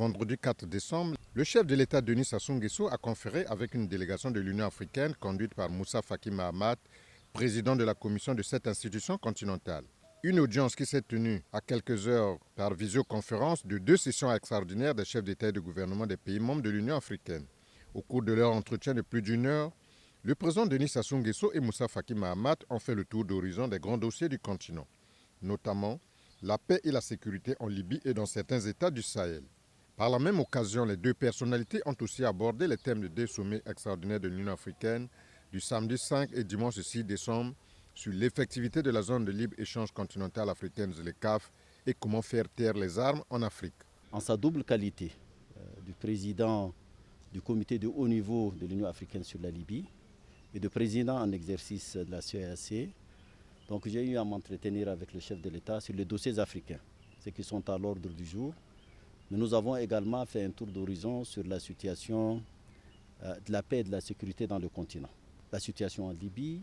Vendredi 4 décembre, le chef de l'État Denis Sassou Nguesso a conféré avec une délégation de l'Union africaine conduite par Moussa Faki Mahamat, président de la commission de cette institution continentale. Une audience qui s'est tenue à quelques heures par visioconférence de 2 sessions extraordinaires des chefs d'État et de gouvernement des pays membres de l'Union africaine. Au cours de leur entretien de plus d'1 heure, le président Denis Sassou Nguesso et Moussa Faki Mahamat ont fait le tour d'horizon des grands dossiers du continent, notamment la paix et la sécurité en Libye et dans certains États du Sahel. Par la même occasion, les 2 personnalités ont aussi abordé les thèmes de 2 sommets extraordinaires de l'Union africaine du samedi 5 et dimanche 6 décembre sur l'effectivité de la zone de libre-échange continentale africaine ZLECAf et comment faire taire les armes en Afrique. En sa double qualité du président du comité de haut niveau de l'Union africaine sur la Libye et de président en exercice de la CEAC, donc j'ai eu à m'entretenir avec le chef de l'État sur les dossiers africains, ceux qui sont à l'ordre du jour. Mais nous avons également fait un tour d'horizon sur la situation de la paix et de la sécurité dans le continent. La situation en Libye,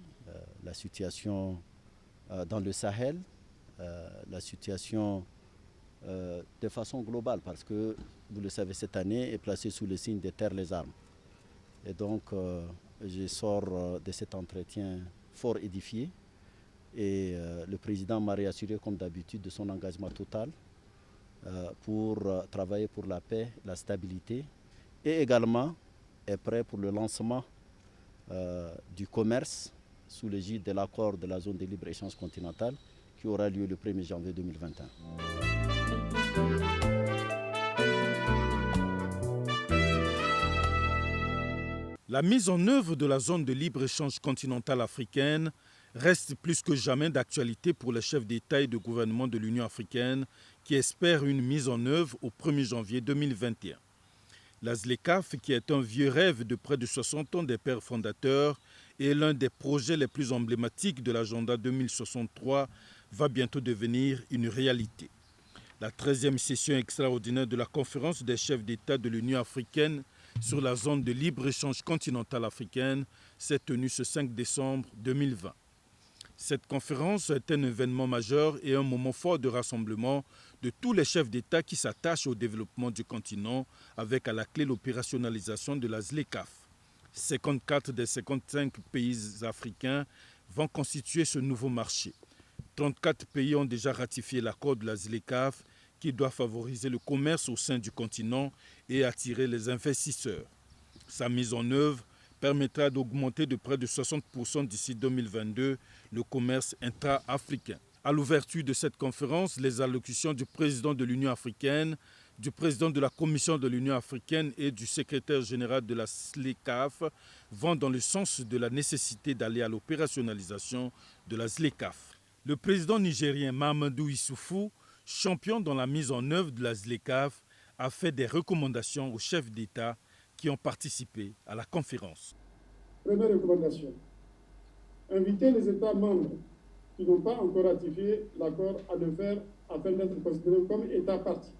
la situation dans le Sahel, la situation de façon globale, parce que, vous le savez, cette année est placée sous le signe de taire les armes. Et donc, je sors de cet entretien fort édifié et le président m'a réassuré, comme d'habitude, de son engagement total pour travailler pour la paix, la stabilité et également est prêt pour le lancement du commerce sous l'égide de l'accord de la zone de libre-échange continentale qui aura lieu le 1er janvier 2021. La mise en œuvre de la zone de libre-échange continentale africaine reste plus que jamais d'actualité pour les chefs d'État et de gouvernement de l'Union africaine qui espèrent une mise en œuvre au 1er janvier 2021. La ZLECAf, qui est un vieux rêve de près de 60 ans des pères fondateurs et l'un des projets les plus emblématiques de l'agenda 2063, va bientôt devenir une réalité. La 13e session extraordinaire de la conférence des chefs d'État de l'Union africaine sur la zone de libre-échange continentale africaine s'est tenue ce 5 décembre 2020. Cette conférence est un événement majeur et un moment fort de rassemblement de tous les chefs d'État qui s'attachent au développement du continent avec à la clé l'opérationnalisation de la ZLECAf. 54 des 55 pays africains vont constituer ce nouveau marché. 34 pays ont déjà ratifié l'accord de la ZLECAf qui doit favoriser le commerce au sein du continent et attirer les investisseurs. Sa mise en œuvre permettra d'augmenter de près de 60% d'ici 2022 le commerce intra-africain. À l'ouverture de cette conférence, les allocutions du président de l'Union africaine, du président de la Commission de l'Union africaine et du secrétaire général de la ZLECAf vont dans le sens de la nécessité d'aller à l'opérationnalisation de la ZLECAf. Le président nigérien Mahamadou Issoufou, champion dans la mise en œuvre de la ZLECAf, a fait des recommandations aux chefs d'État qui ont participé à la conférence. Première recommandation, inviter les États membres qui n'ont pas encore ratifié l'accord à le faire afin d'être considérés comme États parties.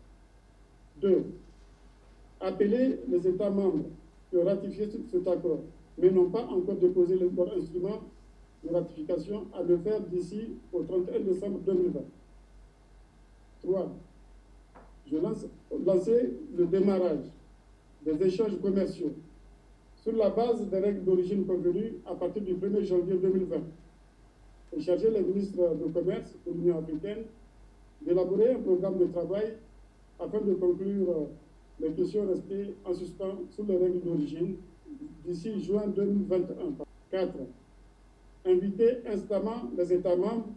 2. Appeler les États membres qui ont ratifié cet accord mais n'ont pas encore déposé leur instrument de ratification à le faire d'ici au 31 décembre 2020. 3. Je lancer le démarrage des échanges commerciaux sur la base des règles d'origine convenues à partir du 1er janvier 2020 et charger les ministres du commerce de l'Union africaine d'élaborer un programme de travail afin de conclure les questions restées en suspens sur les règles d'origine d'ici juin 2021. 4. Inviter instamment les États membres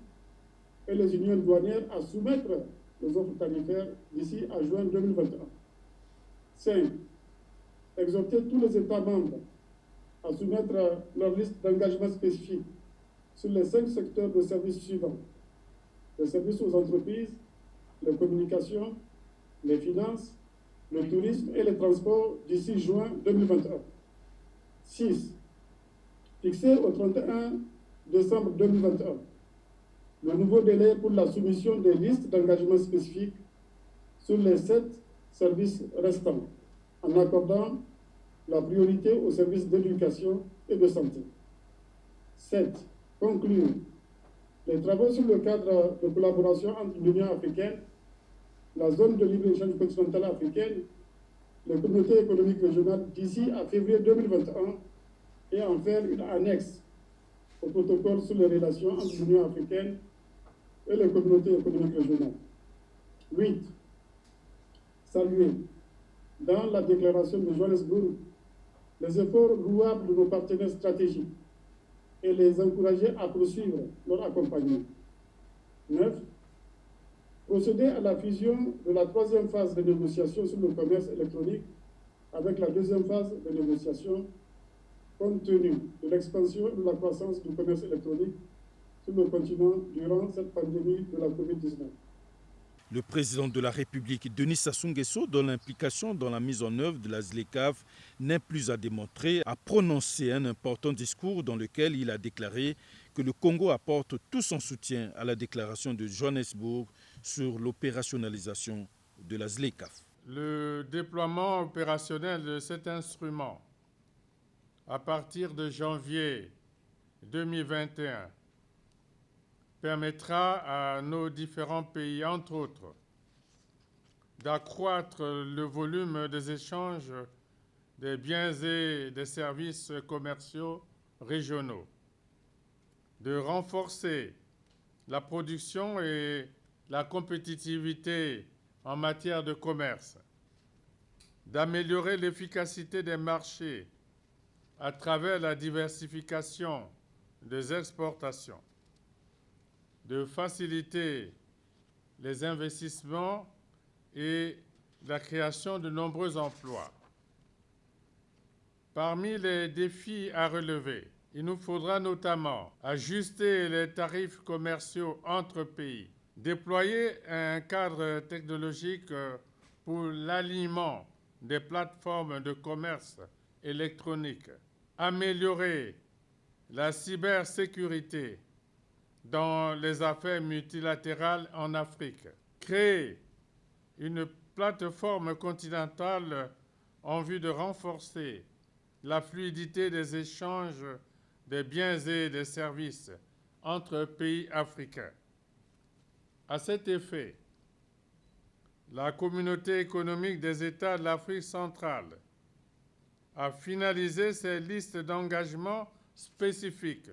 et les unions douanières à soumettre les offres tarifaires d'ici à juin 2021. 5. Exhorter tous les États membres à soumettre leur liste d'engagements spécifiques sur les 5 secteurs de services suivants: les services aux entreprises, les communications, les finances, le tourisme et les transports d'ici juin 2021. 6. Fixer au 31 décembre 2021 le nouveau délai pour la soumission des listes d'engagements spécifiques sur les 7 services restants, en accordant la priorité aux services d'éducation et de santé. 7. Conclure les travaux sur le cadre de collaboration entre l'Union africaine, la zone de libre-échange continentale africaine les communautés économiques régionales d'ici à février 2021 et en faire une annexe au protocole sur les relations entre l'Union africaine et les communautés économiques régionales. 8. Saluer, dans la déclaration de Johannesburg, les efforts louables de nos partenaires stratégiques et les encourager à poursuivre leur accompagnement. 9. Procéder à la fusion de la troisième phase de négociation sur le commerce électronique avec la deuxième phase de négociation compte tenu de l'expansion et de la croissance du commerce électronique sur le continent durant cette pandémie de la COVID-19. Le président de la République, Denis Sassou Nguesso, dont l'implication dans la mise en œuvre de la ZLECAf n'est plus à démontrer, a prononcé un important discours dans lequel il a déclaré que le Congo apporte tout son soutien à la déclaration de Johannesburg sur l'opérationnalisation de la ZLECAf. Le déploiement opérationnel de cet instrument à partir de janvier 2021 permettra à nos différents pays, entre autres, d'accroître le volume des échanges des biens et des services commerciaux régionaux, de renforcer la production et la compétitivité en matière de commerce, d'améliorer l'efficacité des marchés à travers la diversification des exportations, de faciliter les investissements et la création de nombreux emplois. Parmi les défis à relever, il nous faudra notamment ajuster les tarifs commerciaux entre pays, déployer un cadre technologique pour l'alignement des plateformes de commerce électronique, améliorer la cybersécurité dans les affaires multilatérales en Afrique, créer une plateforme continentale en vue de renforcer la fluidité des échanges des biens et des services entre pays africains. À cet effet, la communauté économique des États de l'Afrique centrale a finalisé ses listes d'engagement spécifiques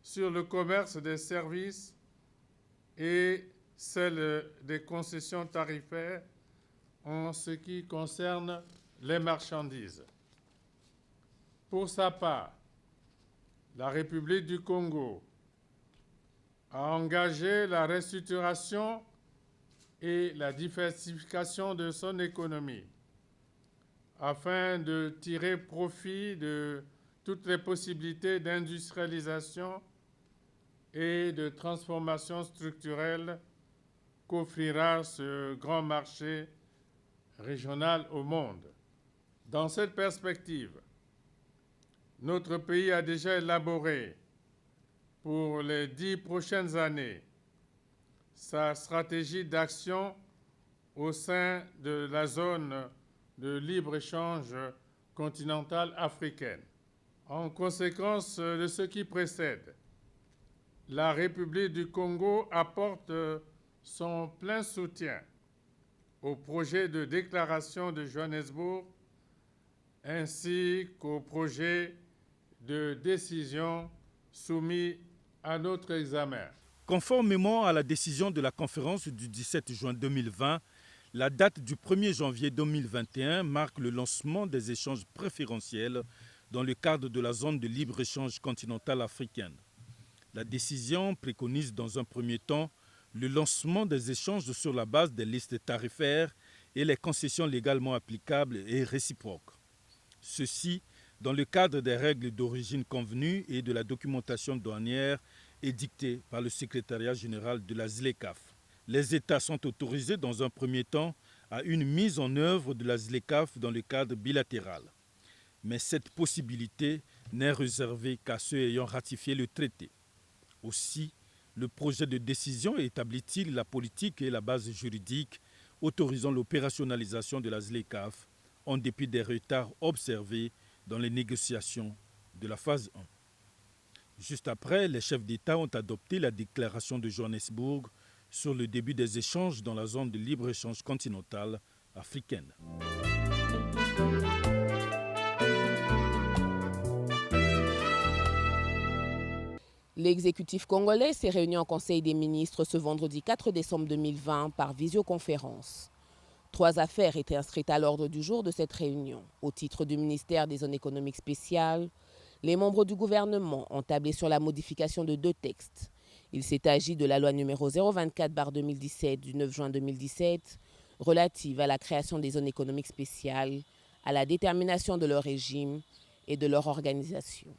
sur le commerce des services et celle des concessions tarifaires en ce qui concerne les marchandises. Pour sa part, la République du Congo a engagé la restructuration et la diversification de son économie afin de tirer profit de toutes les possibilités d'industrialisation et de transformation structurelle qu'offrira ce grand marché régional au monde. Dans cette perspective, notre pays a déjà élaboré pour les 10 prochaines années sa stratégie d'action au sein de la zone de libre-échange continentale africaine. En conséquence de ce qui précède, la République du Congo apporte son plein soutien au projet de déclaration de Johannesburg ainsi qu'au projet de décision soumis à notre examen. Conformément à la décision de la conférence du 17 juin 2020, la date du 1er janvier 2021 marque le lancement des échanges préférentiels dans le cadre de la zone de libre-échange continentale africaine. La décision préconise dans un premier temps le lancement des échanges sur la base des listes tarifaires et les concessions légalement applicables et réciproques. Ceci dans le cadre des règles d'origine convenues et de la documentation douanière édictée par le secrétariat général de la ZLECAf. Les États sont autorisés dans un premier temps à une mise en œuvre de la ZLECAf dans le cadre bilatéral. Mais cette possibilité n'est réservée qu'à ceux ayant ratifié le traité. Aussi, le projet de décision établit-il la politique et la base juridique autorisant l'opérationnalisation de la ZLECAf en dépit des retards observés dans les négociations de la phase 1. Juste après, les chefs d'État ont adopté la déclaration de Johannesburg sur le début des échanges dans la zone de libre-échange continentale africaine. L'exécutif congolais s'est réuni en Conseil des ministres ce vendredi 4 décembre 2020 par visioconférence. 3 affaires étaient inscrites à l'ordre du jour de cette réunion. Au titre du ministère des Zones économiques spéciales, les membres du gouvernement ont tablé sur la modification de 2 textes. Il s'est agi de la loi numéro 024/2017 du 9 juin 2017 relative à la création des zones économiques spéciales, à la détermination de leur régime et de leur organisation,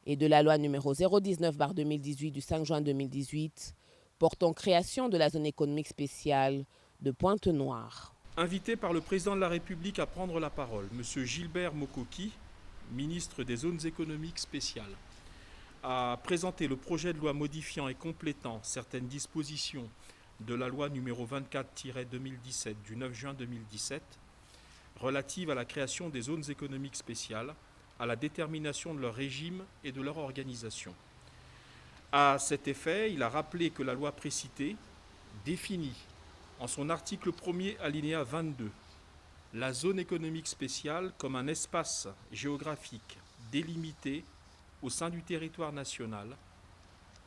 et de la loi numéro 019/2018 du 5 juin 2018 portant création de la zone économique spéciale de Pointe-Noire. Invité par le président de la République à prendre la parole, M. Gilbert Mokoki, ministre des Zones économiques spéciales, a présenté le projet de loi modifiant et complétant certaines dispositions de la loi numéro 24-2017 du 9 juin 2017 relative à la création des zones économiques spéciales, à la détermination de leur régime et de leur organisation. À cet effet, il a rappelé que la loi précitée définit en son article 1er alinéa 22 la zone économique spéciale comme un espace géographique délimité au sein du territoire national,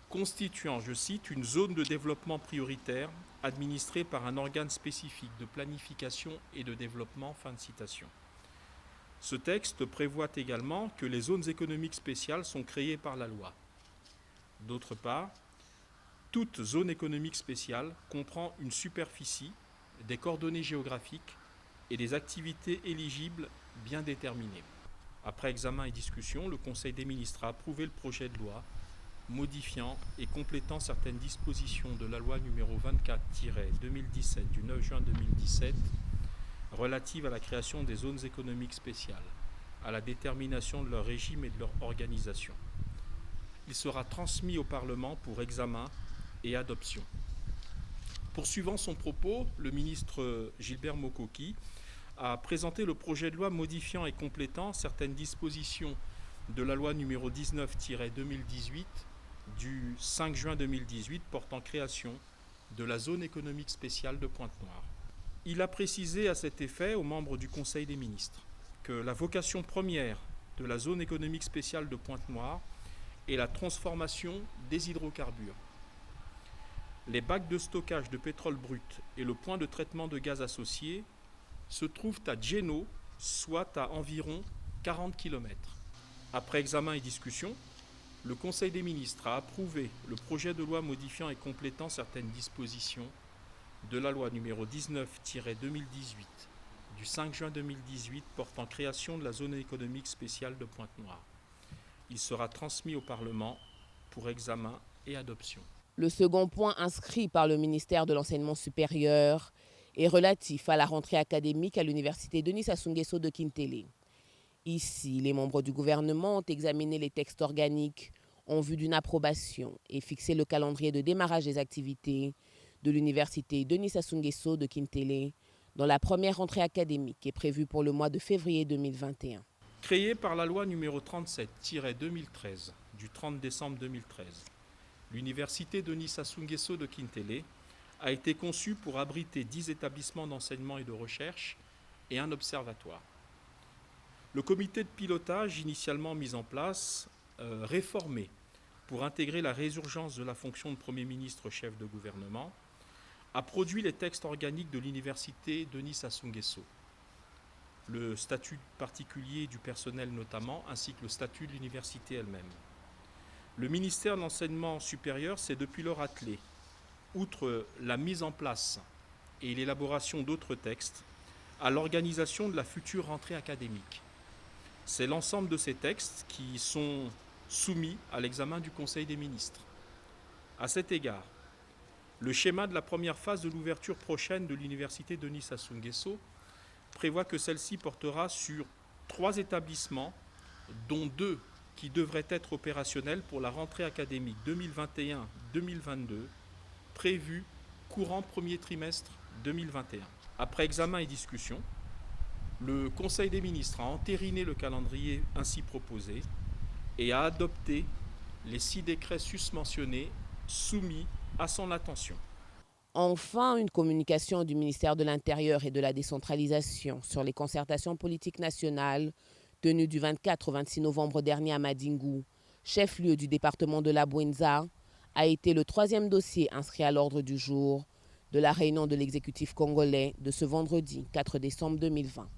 constituant, je cite, une zone de développement prioritaire administrée par un organe spécifique de planification et de développement. Fin de citation. Ce texte prévoit également que les zones économiques spéciales sont créées par la loi. D'autre part, toute zone économique spéciale comprend une superficie, des coordonnées géographiques et des activités éligibles bien déterminées. Après examen et discussion, le Conseil des ministres a approuvé le projet de loi modifiant et complétant certaines dispositions de la loi numéro 24-2017 du 9 juin 2017 relative à la création des zones économiques spéciales, à la détermination de leur régime et de leur organisation. Il sera transmis au Parlement pour examen et adoption. Poursuivant son propos, le ministre Gilbert Mokoki a présenté le projet de loi modifiant et complétant certaines dispositions de la loi numéro 19-2018 du 5 juin 2018 portant création de la zone économique spéciale de Pointe-Noire. Il a précisé à cet effet aux membres du Conseil des ministres que la vocation première de la zone économique spéciale de Pointe-Noire est la transformation des hydrocarbures. Les bacs de stockage de pétrole brut et le point de traitement de gaz associé se trouvent à Djeno, soit à environ 40 km. Après examen et discussion, le Conseil des ministres a approuvé le projet de loi modifiant et complétant certaines dispositions de la loi numéro 19-2018 du 5 juin 2018 portant création de la zone économique spéciale de Pointe-Noire. Il sera transmis au Parlement pour examen et adoption. Le second point inscrit par le ministère de l'Enseignement supérieur est relatif à la rentrée académique à l'université Denis Sassou Nguesso de Kintélé. Ici, les membres du gouvernement ont examiné les textes organiques en vue d'une approbation et fixé le calendrier de démarrage des activités de l'université Denis Sassou Nguesso de Kintélé, dont la première rentrée académique est prévue pour le mois de février 2021. Créée par la loi numéro 37-2013 du 30 décembre 2013, l'université Denis Sassou Nguesso de Kintélé a été conçue pour abriter 10 établissements d'enseignement et de recherche et un observatoire. Le comité de pilotage initialement mis en place, réformé pour intégrer la résurgence de la fonction de Premier ministre chef de gouvernement, a produit les textes organiques de l'université Denis Sassou Nguesso, le statut particulier du personnel notamment, ainsi que le statut de l'université elle-même. Le ministère de l'Enseignement supérieur s'est depuis lors attelé, outre la mise en place et l'élaboration d'autres textes, à l'organisation de la future rentrée académique. C'est l'ensemble de ces textes qui sont soumis à l'examen du Conseil des ministres. À cet égard, le schéma de la première phase de l'ouverture prochaine de l'université Denis Sassou Nguesso prévoit que celle-ci portera sur 3 établissements, dont 2 qui devraient être opérationnels pour la rentrée académique 2021-2022, prévue courant premier trimestre 2021. Après examen et discussion, le Conseil des ministres a entériné le calendrier ainsi proposé et a adopté les 6 décrets susmentionnés soumis à son attention. Enfin, une communication du ministère de l'Intérieur et de la décentralisation sur les concertations politiques nationales tenues du 24 au 26 novembre dernier à Madingou, chef-lieu du département de la Bouenza, a été le troisième dossier inscrit à l'ordre du jour de la réunion de l'exécutif congolais de ce vendredi 4 décembre 2020.